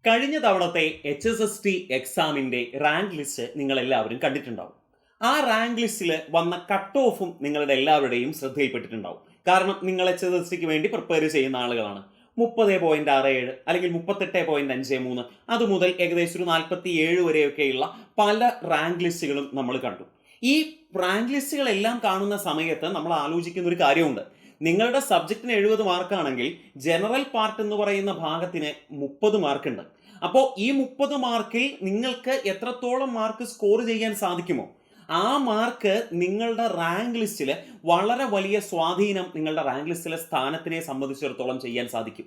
കഴിഞ്ഞ തവണത്തെ HSST എക്സാമിൻ്റെ റാങ്ക് ലിസ്റ്റ് നിങ്ങൾ എല്ലാവരും കണ്ടിട്ടുണ്ടാവും. ആ റാങ്ക് ലിസ്റ്റിൽ വന്ന കട്ട് ഓഫും നിങ്ങളുടെ എല്ലാവരുടെയും ശ്രദ്ധയിൽപ്പെട്ടിട്ടുണ്ടാവും. കാരണം നിങ്ങൾ HSSTക്ക് വേണ്ടി പ്രിപ്പയർ ചെയ്യുന്ന ആളുകളാണ്. 30.67 അല്ലെങ്കിൽ 38.53 അതുമുതൽ ഏകദേശം ഒരു 47 വരെയൊക്കെയുള്ള പല റാങ്ക് ലിസ്റ്റുകളും നമ്മൾ കണ്ടു. ഈ റാങ്ക് ലിസ്റ്റുകളെല്ലാം കാണുന്ന സമയത്ത് നമ്മൾ ആലോചിക്കുന്ന ഒരു കാര്യമുണ്ട്. നിങ്ങളുടെ സബ്ജക്റ്റിന് 70 മാർക്കാണെങ്കിൽ ജനറൽ പാർട്ട് എന്ന് പറയുന്ന ഭാഗത്തിന് 30 മാർക്കുണ്ട്. അപ്പോൾ ഈ 30 മാർക്കിൽ നിങ്ങൾക്ക് എത്രത്തോളം മാർക്ക് സ്കോർ ചെയ്യാൻ സാധിക്കുമോ ആ മാർക്ക് നിങ്ങളുടെ റാങ്ക് ലിസ്റ്റിൽ വളരെ വലിയ സ്വാധീനം നിങ്ങളുടെ റാങ്ക് ലിസ്റ്റിലെ സ്ഥാനത്തിനെ സംബന്ധിച്ചിടത്തോളം ചെയ്യാൻ സാധിക്കും.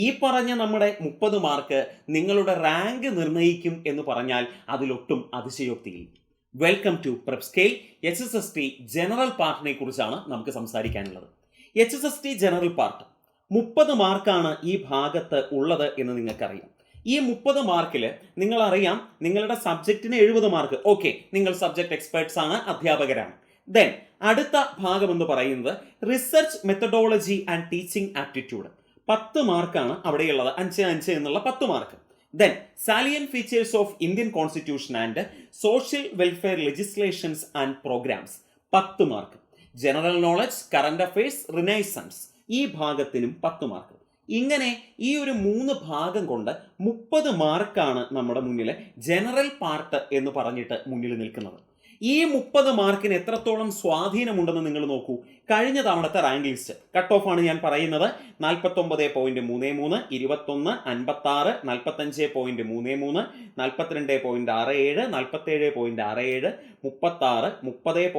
ഈ പറഞ്ഞ നമ്മുടെ 30 മാർക്ക് നിങ്ങളുടെ റാങ്ക് നിർണ്ണയിക്കും എന്ന് പറഞ്ഞാൽ അതിലൊട്ടും അതിശയോക്തിയില്ല. Welcome to Prep Scale. HSST general പാർട്ടിനെ കുറിച്ചാണ് നമുക്ക് സംസാരിക്കാനുള്ളത്. HSST ജനറൽ പാർട്ട് 30 മാർക്കാണ് ഈ ഭാഗത്ത് ഉള്ളത് എന്ന് നിങ്ങൾക്കറിയാം. ഈ 30 മാർക്കിൽ നിങ്ങളറിയാം നിങ്ങളുടെ സബ്ജക്റ്റിന് 70 മാർക്ക്. ഓക്കെ, നിങ്ങൾ സബ്ജക്ട് എക്സ്പേർട്സ് ആണ്, അധ്യാപകരാണ്. ദെൻ അടുത്ത ഭാഗം എന്ന് പറയുന്നത് research methodology and teaching aptitude. 10 മാർക്കാണ് അവിടെയുള്ളത്. 5 എന്നുള്ള 10 mark. Then salient features of Indian constitution and social welfare legislations and programmes 10 mark. General knowledge, current affairs, renaissance ഈ ഭാഗത്തിനും 10 മാർക്ക്. ഇങ്ങനെ ഈ ഒരു 3 ഭാഗം കൊണ്ട് 30 മാർക്കാണ് നമ്മുടെ മുന്നിൽ ജനറൽ പാർട്ട് എന്ന് പറഞ്ഞിട്ട് മുന്നിൽ നിൽക്കുന്നത്. ഈ 30 മാർക്കിന് എത്രത്തോളം സ്വാധീനമുണ്ടെന്ന് നിങ്ങൾ നോക്കൂ. കഴിഞ്ഞ തവണത്തെ റാങ്ക് ലിസ്റ്റ് കട്ട് ഓഫ് ആണ് ഞാൻ പറയുന്നത്. 49.33, 21, 56, 45.33, 42.67, 47.67, 36,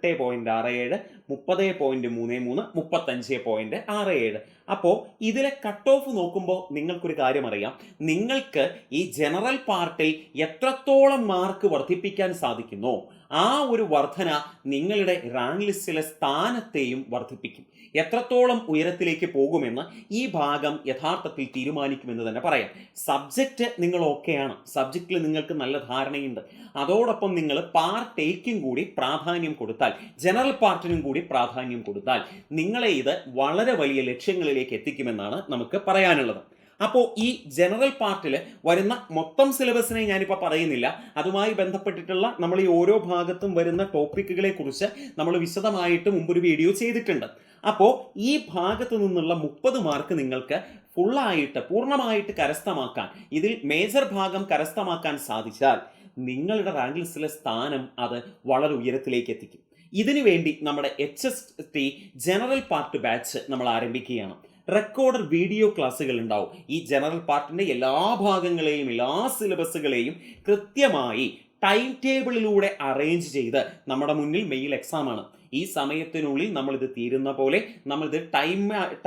30.67, 38.67, 30.33, 35.67. അപ്പോൾ ഇതിലെ കട്ട് ഓഫ് നോക്കുമ്പോൾ നിങ്ങൾക്കൊരു കാര്യം അറിയാം. നിങ്ങൾക്ക് ഈ ജനറൽ പാർട്ടിൽ എത്രത്തോളം മാർക്ക് വർദ്ധിപ്പിക്കാൻ സാധിക്കുന്നോ ആ ഒരു വർധന നിങ്ങളുടെ റാങ്ക് ലിസ്റ്റിലെ സ്ഥാനത്തെയും വർദ്ധിപ്പിക്കും. എത്രത്തോളം ഉയരത്തിലേക്ക് പോകുമെന്ന് ഈ ഭാഗം യഥാർത്ഥത്തിൽ തീരുമാനിക്കുമെന്ന് തന്നെ പറയാം. സബ്ജക്റ്റ് നിങ്ങൾ ഓക്കെയാണ്, സബ്ജക്റ്റിൽ നിങ്ങൾക്ക് നല്ല ധാരണയുണ്ട്. അതോടൊപ്പം നിങ്ങൾ പാർട്ട് എയ്ക്കും കൂടി പ്രാധാന്യം കൊടുത്താൽ, ജനറൽ പാർട്ടിനും കൂടി പ്രാധാന്യം കൊടുത്താൽ നിങ്ങളെ ഇത് വളരെ വലിയ ലക്ഷ്യങ്ങളിലേക്ക് എത്തിക്കുമെന്നാണ് നമുക്ക് പറയാനുള്ളത്. അപ്പോൾ ഈ ജനറൽ പാർട്ടിൽ വരുന്ന മൊത്തം സിലബസിനെ ഞാനിപ്പോൾ പറയുന്നില്ല. അതുമായി ബന്ധപ്പെട്ടിട്ടുള്ള നമ്മൾ ഈ ഓരോ ഭാഗത്തും വരുന്ന ടോപ്പിക്കുകളെ കുറിച്ച് നമ്മൾ വിശദമായിട്ട് മുമ്പൊരു വീഡിയോ ചെയ്തിട്ടുണ്ട്. അപ്പോൾ ഈ ഭാഗത്തു നിന്നുള്ള 30 മാർക്ക് നിങ്ങൾക്ക് പൂർണ്ണമായിട്ട് കരസ്ഥമാക്കാൻ, ഇതിൽ മേജർ ഭാഗം കരസ്ഥമാക്കാൻ സാധിച്ചാൽ നിങ്ങളുടെ റാങ്ക് ലിസ്റ്റിലെ സ്ഥാനം അത് വളരെ ഉയരത്തിലേക്ക് എത്തിക്കും. ഇതിനു വേണ്ടി നമ്മുടെ HST ജനറൽ പാർട്ട് ബാച്ച് നമ്മൾ ആരംഭിക്കുകയാണ്. റെക്കോർഡഡ് വീഡിയോ ക്ലാസ്സുകൾ ഉണ്ടാവും. ഈ ജനറൽ പാർട്ടിൻ്റെ എല്ലാ ഭാഗങ്ങളെയും എല്ലാ സിലബസുകളെയും കൃത്യമായി ടൈം ടേബിളിലൂടെ അറേഞ്ച് ചെയ്ത് നമ്മുടെ മുന്നിൽ മെയിൽ എക്സാമാണ്. ഈ സമയത്തിനുള്ളിൽ നമ്മളിത് തീരുന്ന പോലെ നമ്മളിത്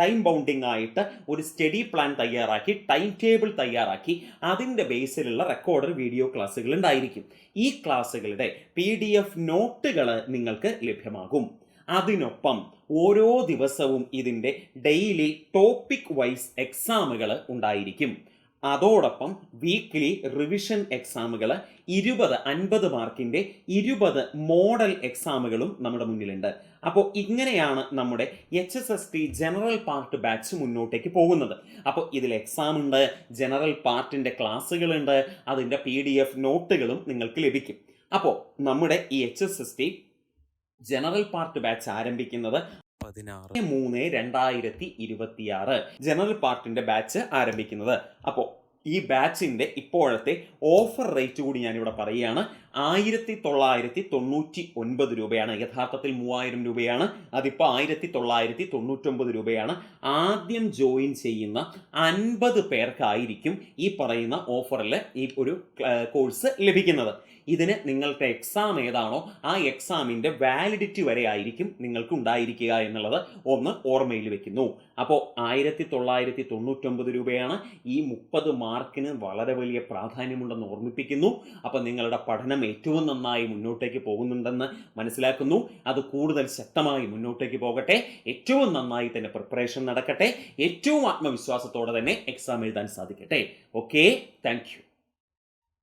ടൈം ബൗണ്ടിങ് ആയിട്ട് ഒരു സ്റ്റഡി പ്ലാൻ തയ്യാറാക്കി, ടൈം ടേബിൾ തയ്യാറാക്കി അതിൻ്റെ ബേസിലുള്ള റെക്കോർഡഡ് വീഡിയോ ക്ലാസ്സുകൾ ഉണ്ടായിരിക്കും. ഈ ക്ലാസ്സുകളുടെ PDF നോട്ടുകൾ നിങ്ങൾക്ക് ലഭ്യമാകും. അതിനൊപ്പം ഓരോ ദിവസവും ഇതിൻ്റെ ഡെയിലി ടോപ്പിക് വൈസ് എക്സാമുകൾ ഉണ്ടായിരിക്കും. അതോടൊപ്പം വീക്ക്ലി റിവിഷൻ എക്സാമുകൾ 50 മാർക്കിൻ്റെ 20 മോഡൽ എക്സാമുകളും നമ്മുടെ മുന്നിലുണ്ട്. അപ്പോൾ ഇങ്ങനെയാണ് നമ്മുടെ HSST ജനറൽ പാർട്ട് ബാച്ച് മുന്നോട്ടേക്ക് പോകുന്നത്. അപ്പോൾ ഇതിൽ എക്സാം ഉണ്ട്, ജനറൽ പാർട്ടിൻ്റെ ക്ലാസ്സുകളുണ്ട്, അതിൻ്റെ PDF നോട്ടുകളും നിങ്ങൾക്ക് ലഭിക്കും. അപ്പോൾ നമ്മുടെ ഈ HSST ജനറൽ പാർട്ട് ബാച്ച് ആരംഭിക്കുന്നത് 16/3/2026 ജനറൽ പാർട്ടിന്റെ ബാച്ച് ആരംഭിക്കുന്നത്. അപ്പോൾ ഈ ബാച്ചിന്റെ ഇപ്പോഴത്തെ ഓഫർ റേറ്റ് കൂടി ഞാനിവിടെ പറയുകയാണ്. 1999 രൂപയാണ്. യഥാർത്ഥത്തിൽ 3000 രൂപയാണ്. അതിപ്പോൾ 1999 രൂപയാണ്. ആദ്യം ജോയിൻ ചെയ്യുന്ന 50 പേർക്കായിരിക്കും ഈ പറയുന്ന ഓഫറിൽ ഈ ഒരു കോഴ്സ് ലഭിക്കുന്നത്. ഇതിന് നിങ്ങളുടെ എക്സാം ഏതാണോ ആ എക്സാമിൻ്റെ വാലിഡിറ്റി വരെ ആയിരിക്കും നിങ്ങൾക്ക് ഉണ്ടായിരിക്കുക എന്നുള്ളത് ഒന്ന് ഓർമ്മയിൽ വെക്കുന്നു. അപ്പോൾ 1999 രൂപയാണ്. ഈ 30 മാർക്കിന് വളരെ വലിയ പ്രാധാന്യമുണ്ടെന്ന് ഓർമ്മിപ്പിക്കുന്നു. അപ്പോൾ നിങ്ങളുടെ പഠനം ഏറ്റവും നന്നായി മുന്നോട്ടേക്ക് പോകുന്നുണ്ടെന്ന് മനസ്സിലാക്കുന്നു. അത് കൂടുതൽ ശക്തമായി മുന്നോട്ടേക്ക് പോകട്ടെ. ഏറ്റവും നന്നായി തന്നെ പ്രിപ്പറേഷൻ നടക്കട്ടെ. ഏറ്റവും ആത്മവിശ്വാസത്തോടെ തന്നെ എക്സാം എഴുതാൻ സാധിക്കട്ടെ. Okay, thank you.